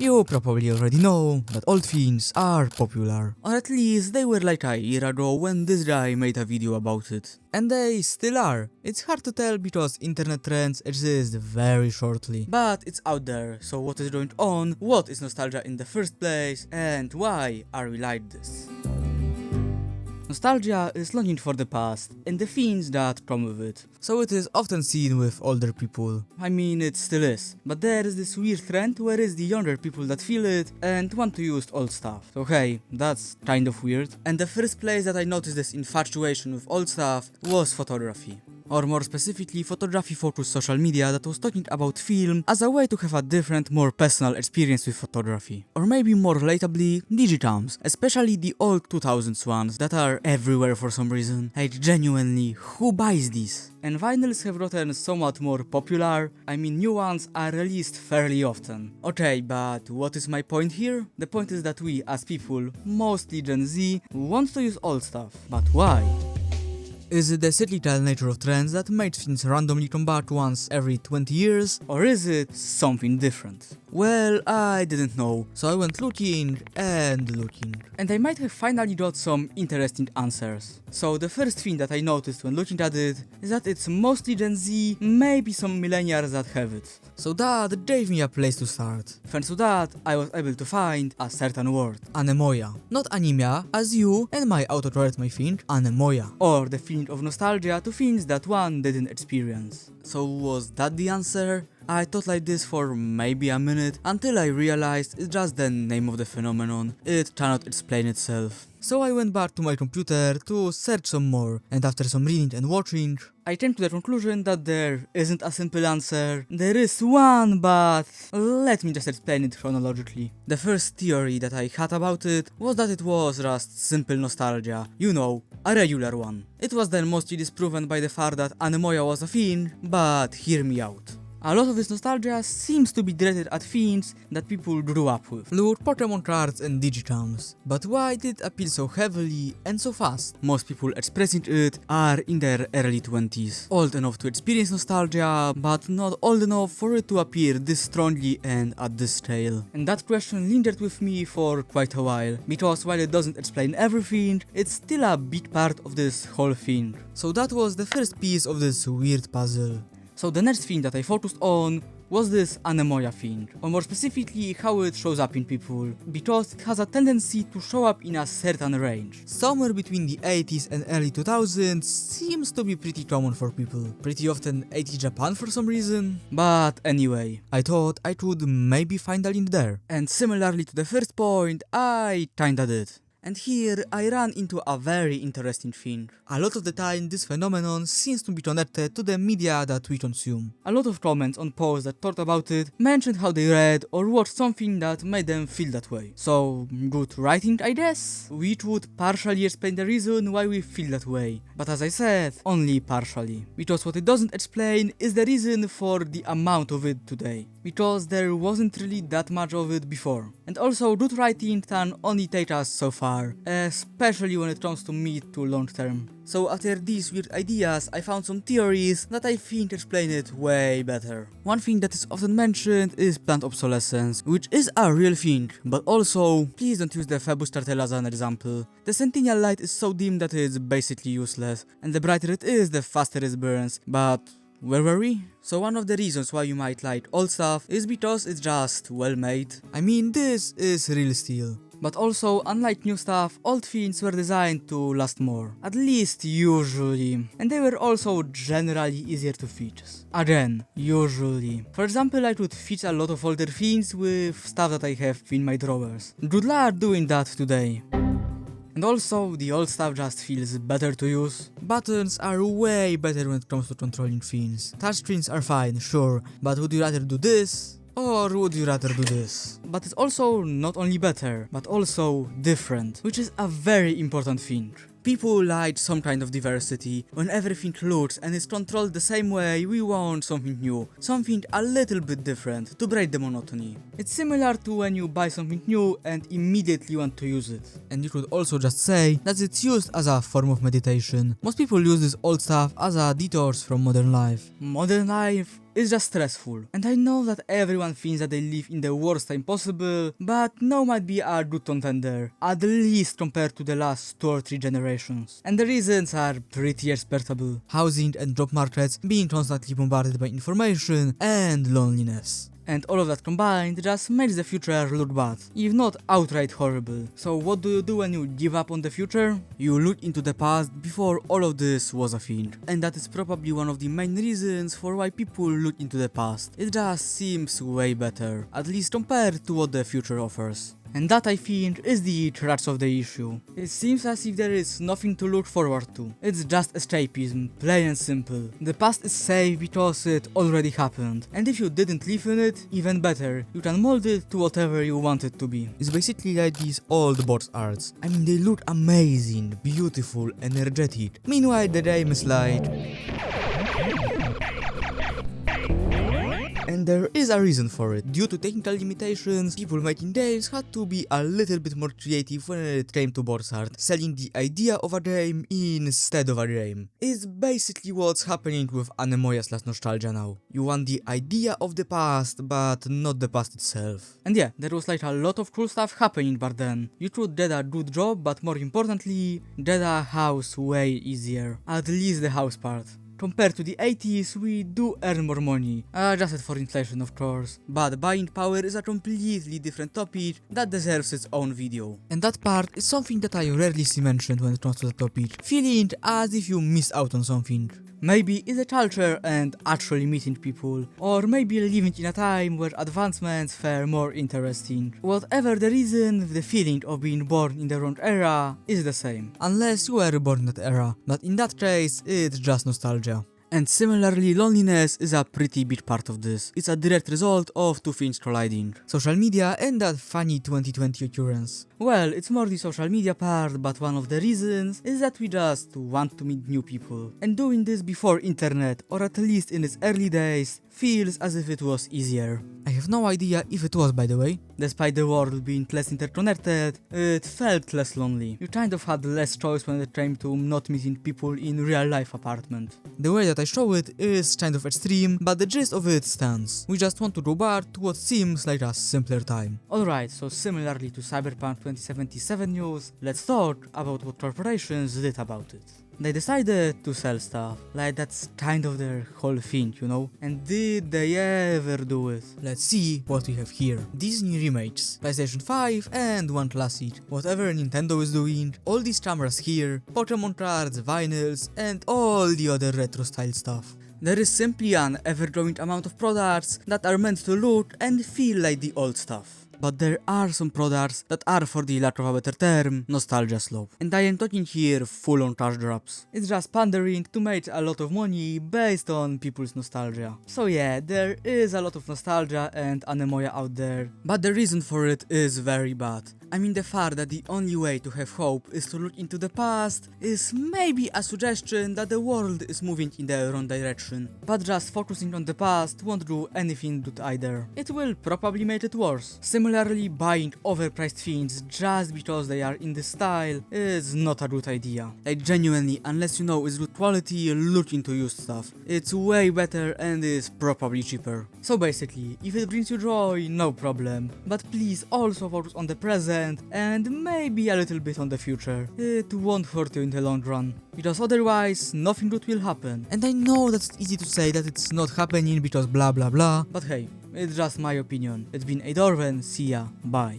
You probably already know that old things are popular. Or at least they were like a year ago when this guy made a video about it. And they still are. It's hard to tell because internet trends exist very shortly. But it's out there, so what is going on, what is nostalgia in the first place, and why are we like this? Nostalgia is longing for the past and the things that come with it. So it is often seen with older people. I mean, it still is. But there is this weird trend where it's the younger people that feel it and want to use old stuff. So hey, that's kind of weird. And the first place that I noticed this infatuation with old stuff was photography. Or more specifically, photography-focused social media that was talking about film as a way to have a different, more personal experience with photography. Or maybe more relatably, digicams, especially the old 2000s ones that are everywhere for some reason. Like genuinely, who buys these? And vinyls have gotten somewhat more popular. I mean, new ones are released fairly often. Okay, but what is my point here? The point is that we, as people, mostly Gen Z, want to use old stuff. But why? Is it the cyclical nature of trends that made things randomly come back once every 20 years? Or is it something different? Well, I didn't know, so I went looking and looking. And I might have finally got some interesting answers. So the first thing that I noticed when looking at it is that it's mostly Gen Z, maybe some millennials that have it. So that gave me a place to start. Thanks to that, I was able to find a certain word. Anemoia. Not anemia, as you and my autocorrect may think, anemoia. Or the feeling of nostalgia to things that one didn't experience. So was that the answer? I thought like this for maybe a minute until I realized it's just the name of the phenomenon. It cannot explain itself. So I went back to my computer to search some more, and after some reading and watching, I came to the conclusion that there isn't a simple answer. There is one, but let me just explain it chronologically. The first theory that I had about it was that it was just simple nostalgia. You know, a regular one. It was then mostly disproven by the fact that anemoia was a thing, but hear me out. A lot of this nostalgia seems to be directed at things that people grew up with. Look, Pokemon cards and digicams. But why did it appeal so heavily and so fast? Most people expressing it are in their early 20s. Old enough to experience nostalgia, but not old enough for it to appear this strongly and at this scale. And that question lingered with me for quite a while, because while it doesn't explain everything, it's still a big part of this whole thing. So that was the first piece of this weird puzzle. So the next thing that I focused on was this anemoia thing, or more specifically how it shows up in people, because it has a tendency to show up in a certain range. Somewhere between the 80s and early 2000s seems to be pretty common for people, pretty often 80s Japan for some reason. But anyway, I thought I could maybe find a link there. And similarly to the first point, I kinda did. And here I ran into a very interesting thing. A lot of the time this phenomenon seems to be connected to the media that we consume. A lot of comments on posts that talked about it mentioned how they read or watched something that made them feel that way. So, good writing, I guess? Which would partially explain the reason why we feel that way. But as I said, only partially. Because what it doesn't explain is the reason for the amount of it today. Because there wasn't really that much of it before. And also, good writing can only take us so far, especially when it comes to mid to long term. So after these weird ideas, I found some theories that I think explain it way better. One thing that is often mentioned is plant obsolescence, which is a real thing, but also, please don't use the Phoebus turtle as an example. The Sentinel light is so dim that it's basically useless, and the brighter it is, the faster it burns, but where were we? So one of the reasons why you might like old stuff is because it's just well made. I mean, this is real steel. But also, unlike new stuff, old things were designed to last more. At least usually. And they were also generally easier to fix. Again, usually. For example, I could fix a lot of older things with stuff that I have in my drawers. Good luck doing that today. And also, the old stuff just feels better to use. Buttons are way better when it comes to controlling things. Touchscreens are fine, sure, but would you rather do this? Or would you rather do this? But it's also not only better, but also different, which is a very important thing. People like some kind of diversity. When everything looks and is controlled the same way, we want something new, something a little bit different to break the monotony. It's similar to when you buy something new and immediately want to use it. And you could also just say that it's used as a form of meditation. Most people use this old stuff as a detours from modern life. Modern life is just stressful, and I know that everyone thinks that they live in the worst time possible, but now might be a good contender, at least compared to the last 2 or 3 generations. And the reasons are pretty respectable. Housing and job markets being constantly bombarded by information and loneliness. And all of that combined just makes the future look bad, if not outright horrible. So what do you do when you give up on the future? You look into the past before all of this was a thing. And that is probably one of the main reasons for why people look into the past. It just seems way better, at least compared to what the future offers. And that, I think, is the crux of the issue. It seems as if there is nothing to look forward to. It's just escapism, plain and simple. The past is safe because it already happened, and if you didn't live in it, even better, you can mold it to whatever you want it to be. It's basically like these old box arts. I mean, they look amazing, beautiful, energetic. Meanwhile, the game is like... And there is a reason for it. Due to technical limitations, people making games had to be a little bit more creative when it came to box art, selling the idea of a game instead of a game. It's basically what's happening with Anemoia/Nostalgia now. You want the idea of the past, but not the past itself. And yeah, there was like a lot of cool stuff happening back then. You could get a good job, but more importantly, get a house way easier. At least the house part. Compared to the 80s, we do earn more money, adjusted for inflation of course, but buying power is a completely different topic that deserves its own video. And that part is something that I rarely see mentioned when it comes to the topic, feeling as if you missed out on something. Maybe it's a culture and actually meeting people, or maybe living in a time where advancements were more interesting. Whatever the reason, the feeling of being born in the wrong era is the same. Unless you were born in that era, but in that case, it's just nostalgia. And similarly, loneliness is a pretty big part of this. It's a direct result of two things colliding. Social media and that funny 2020 occurrence. Well, it's more the social media part, but one of the reasons is that we just want to meet new people. And doing this before internet, or at least in its early days, feels as if it was easier. I have no idea if it was, by the way. Despite the world being less interconnected, it felt less lonely. You kind of had less choice when it came to not meeting people in real life apartment. The way that I show it is kind of extreme, but the gist of it stands. We just want to go back to what seems like a simpler time. Alright, so similarly to Cyberpunk 2077 news, let's talk about what corporations did about it. They decided to sell stuff, like that's kind of their whole thing, you know? And did they ever do it? Let's see what we have here. Disney remakes, PlayStation 5 and one classic. Whatever Nintendo is doing, all these cameras here, Pokemon cards, vinyls, and all the other retro style stuff. There is simply an ever-growing amount of products that are meant to look and feel like the old stuff. But there are some products that are, for the lack of a better term, nostalgia slope. And I am talking here full-on cash drops. It's just pandering to make a lot of money based on people's nostalgia. So yeah, there is a lot of nostalgia and Anemoia out there, but the reason for it is very bad. I mean, the fact that the only way to have hope is to look into the past is maybe a suggestion that the world is moving in the wrong direction. But just focusing on the past won't do anything good either. It will probably make it worse. Similarly, buying overpriced things just because they are in this style is not a good idea. Like genuinely, unless you know it's good quality, look into used stuff. It's way better and is probably cheaper. So basically, if it brings you joy, no problem. But please also focus on the present and maybe a little bit on the future. It won't hurt you in the long run, because otherwise nothing good will happen. And I know that's easy to say that it's not happening because blah blah blah, but hey, it's just my opinion. It's been Adorven, see ya, bye.